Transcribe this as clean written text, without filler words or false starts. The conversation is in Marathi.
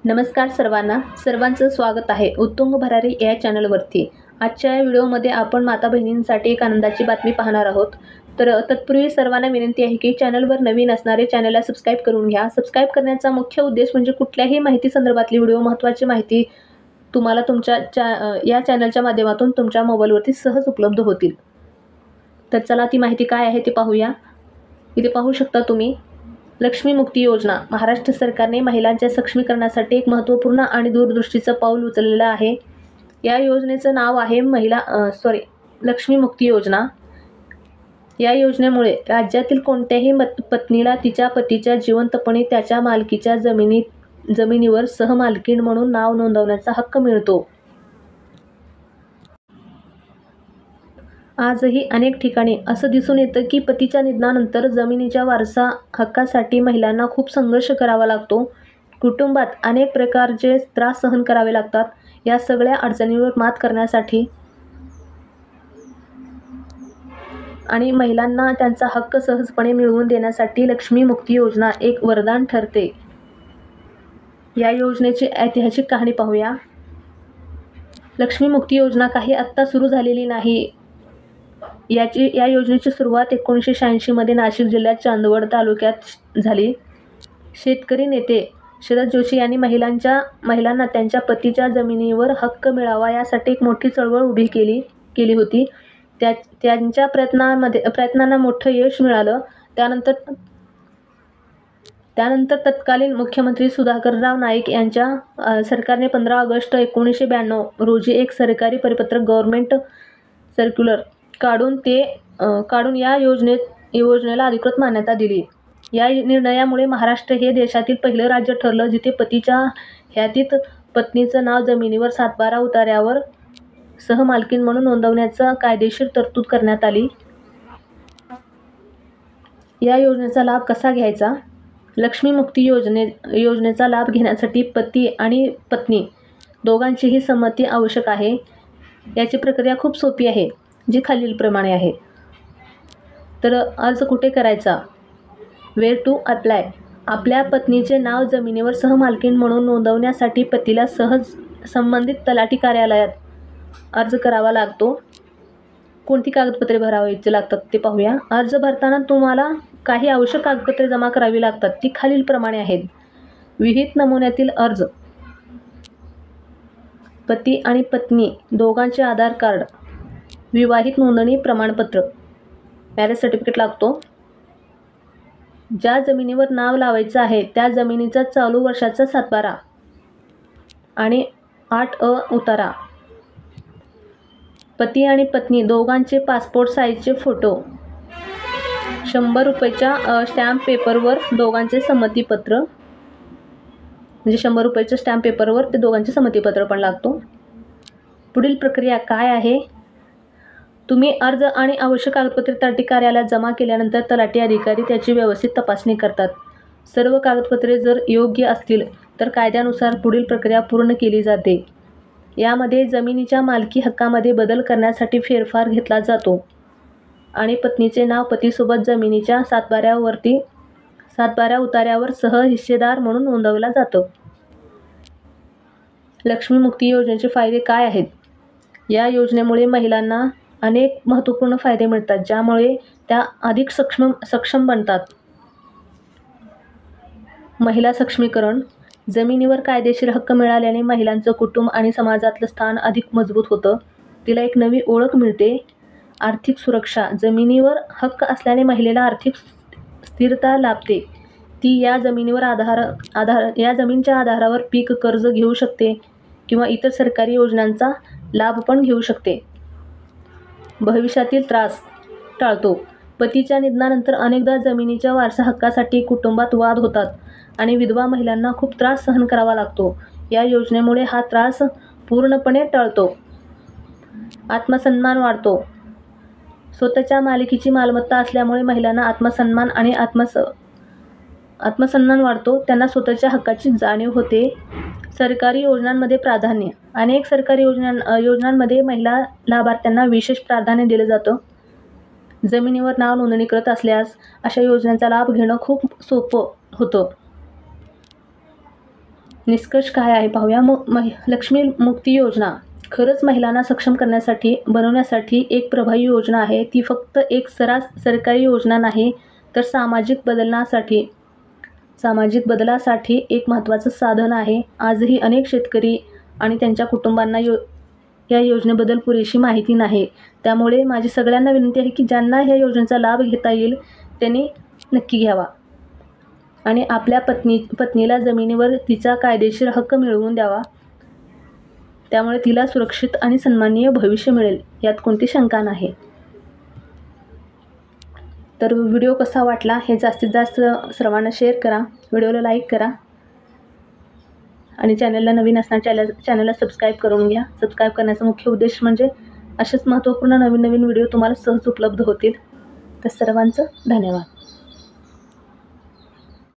नमस्कार सर्वांचं स्वागत आहे उत्तुंग भरारी या चॅनलवरती। आजच्या या व्हिडिओमध्ये आपण माता बहिणींसाठी एक आनंदाची बातमी पाहणार आहोत। तर तत्पूर्वी सर्वांना विनंती आहे की चॅनलवर नवीन असणारे चॅनलला सबस्क्राइब करून घ्या। सबस्क्राइब करण्याचा मुख्य उद्देश म्हणजे कुठल्याही माहिती संदर्भातली व्हिडिओ, महत्त्वाची माहिती तुम्हाला या चॅनलच्या माध्यमातून तुमच्या मोबाईलवरती सहज उपलब्ध होतील। तर चला ती माहिती काय आहे ते पाहूया। इथे पाहू शकता तुम्ही, लक्ष्मी मुक्ती योजना। महाराष्ट्र सरकारने महिलांच्या सक्षमीकरणासाठी एक महत्त्वपूर्ण आणि दूरदृष्टीचं पाऊल उचललेलं आहे। या योजनेचं नाव आहे लक्ष्मी मुक्ती योजना। या योजनेमुळे राज्यातील कोणत्याही पत्नीला तिच्या पतीच्या जिवंतपणी त्याच्या मालकीच्या जमिनीवर सहमालकीण म्हणून नाव नोंदवण्याचा हक्क मिळतो। आजही अनेक ठिकाणी असं दिसून येतं की पतीच्या निधनानंतर जमिनीच्या वारसा हक्कासाठी महिलांना खूप संघर्ष करावा लागतो। कुटुंबात अनेक प्रकारचे त्रास सहन करावे लागतात। या सगळ्या अडचणींवर मात करण्यासाठी आणि महिलांना त्यांचा हक्क सहजपणे मिळवून देण्यासाठी लक्ष्मी मुक्ती योजना एक वरदान ठरते। या योजनेची ऐतिहासिक कहाणी पाहूया। लक्ष्मी मुक्ती योजना काही आत्ता सुरू झालेली नाही। या योजनेची सुरुवात 1986 मध्ये नाशिक जिल्ह्यात चांदवड तालुक्यात झाली। शेतकरी नेते शरद जोशी यांनी महिलांना त्यांच्या पतीच्या जमिनीवर हक्क मिळावा यासाठी एक मोठी चळवळ उभी केली होती। त्यांच्या प्रयत्नांना मोठं यश मिळालं। त्यानंतर तत्कालीन मुख्यमंत्री सुधाकरराव नाईक यांच्या सरकारने 15 ऑगस्ट 1992 रोजी एक सरकारी परिपत्रक गव्हर्नमेंट सर्क्युलर काढून या योजनेला अधिकृत मान्यता दिली। या निर्णयामुळे महाराष्ट्र हे देशातील पहिलं राज्य ठरलं जिथे पतीच्या हयातीत पत्नीचं नाव जमिनीवर 7/12 उतार्यावर सहमालकीण म्हणून नोंदवण्याची कायदेशीर तरतूद करण्यात आली। या योजनेचा लाभ कसा घ्यायचा? लक्ष्मी मुक्ती योजनेचा लाभ घेण्यासाठी पती आणि पत्नी दोघांचीही संमती आवश्यक आहे। याची प्रक्रिया खूप सोपी आहे, जी खालीलप्रमाणे आहे। तर अर्ज कुठे करायचा? Where to apply? आपल्या पत्नीचे नाव जमिनीवर सहमालकीण म्हणून नोंदवण्यासाठी पतीला संबंधित तलाठी कार्यालयात अर्ज करावा लागतो। कोणती कागदपत्रे भरावीची लागतात ते पाहूया। अर्ज भरताना तुम्हाला काही आवश्यक कागदपत्रे जमा करावी लागतात। ती खालीलप्रमाणे आहेत। विहित नमुन्यातील अर्ज, पती आणि पत्नी दोघांचे आधार कार्ड, विवाहित नोंदणी प्रमाणपत्र, मॅरेज सर्टिफिकेट लागतो। ज्या जमिनीवर नाव लावायचं आहे त्या जमिनीचा चालू वर्षाचा 7/12 आणि 8 उतारा, पती आणि पत्नी दोघांचे पासपोर्ट साईजचे फोटो, 100 रुपयाच्या स्टॅम्प पेपरवर दोघांचे संमतीपत्र, म्हणजे 100 रुपयाच्या स्टॅम्प पेपरवर ते दोघांचे संमतीपत्र पण लागतो। पुढील प्रक्रिया काय आहे? तुम्ही अर्ज आणि आवश्यक कागदपत्रे तलाठी कार्यालयात जमा केल्यानंतर तलाठी अधिकारी त्याची व्यवस्थित तपासणी करतात। सर्व कागदपत्रे जर योग्य असतील तर कायद्यानुसार पुढील प्रक्रिया पूर्ण केली जाते। यामध्ये जमिनीच्या मालकी हक्कामध्ये बदल करण्यासाठी फेरफार घेतला जातो आणि पत्नीचे नाव पतीसोबत जमिनीच्या 7/12 उतार्यावर सहहिस्सेदार म्हणून नोंदवलं जातं। लक्ष्मी मुक्ती योजनेचे फायदे काय आहेत? या योजनेमुळे महिलांना अनेक महत्त्वपूर्ण फायदे मिळतात, ज्यामुळे त्या अधिक सक्षम बनतात। महिला सक्षमीकरण: जमिनीवर कायदेशीर हक्क मिळाल्याने महिलांचं कुटुंब आणि समाजातलं स्थान अधिक मजबूत होतं। तिला एक नवी ओळख मिळते। आर्थिक सुरक्षा: जमिनीवर हक्क असल्याने महिलेला आर्थिक स्थिरता लाभते। ती या जमिनीच्या आधारावर पीक कर्ज घेऊ शकते किंवा इतर सरकारी योजनांचा लाभ पण घेऊ शकते। भविष्यातील त्रास टाळतो: पतीच्या निधनानंतर अनेकदा जमिनीच्या वारसा हक्कासाठी कुटुंबात वाद होतात आणि विधवा महिलांना खूप त्रास सहन करावा लागतो। या योजनेमुळे हा त्रास पूर्णपणे टळतो। आत्मसन्मान वाढतो: स्वतःच्या मालकीची मालमत्ता असल्यामुळे महिलांना आत्मसन्मान वाढतो, त्यांना स्वतःच्या हक्काची जाणीव होते। सरकारी योजनांमध्ये प्राधान्य: अनेक सरकारी योजनांमध्ये महिला लाभार्थ्यांना विशेष प्राधान्य दिलं जातं। जमिनीवर नाव नोंदणी करत असल्यास अशा योजनांचा लाभ घेणं खूप सोपं होतं। निष्कर्ष काय आहे पाहूया. लक्ष्मी मुक्ती योजना खरंच महिलांना सक्षम करण्यासाठी बनवण्यासाठी एक प्रभावी योजना आहे. ती फक्त एक सरकारी योजना नाही, तर सामाजिक बदलासाठी एक महत्त्वाचं साधन आहे. आजही अनेक शेतकरी आणि त्यांच्या कुटुंबांना या योजनेबद्दल पुरेशी माहिती नाही. त्यामुळे माझी सगळ्यांना विनंती आहे की ज्यांना ह्या योजनेचा लाभ घेता येईल त्यांनी नक्की घ्यावा आणि आपल्या पत्नीला जमिनीवर तिचा कायदेशीर हक्क मिळवून द्यावा. त्यामुळे तिला सुरक्षित आणि सन्माननीय भविष्य मिळेल, यात कोणती शंका नाही. तर व्हिडिओ कसा वाटला हे जास्तीत जास्त सर्वांना शेअर करा, व्हिडिओला लाईक करा आणि चॅनलला नवीन असणाऱ्या चॅनलला सबस्क्राईब करून घ्या. सबस्क्राईब करण्याचा मुख्य उद्देश म्हणजे असेच महत्त्वपूर्ण नवीन व्हिडिओ तुम्हाला सहज उपलब्ध होतील. तर सर्वांचं धन्यवाद.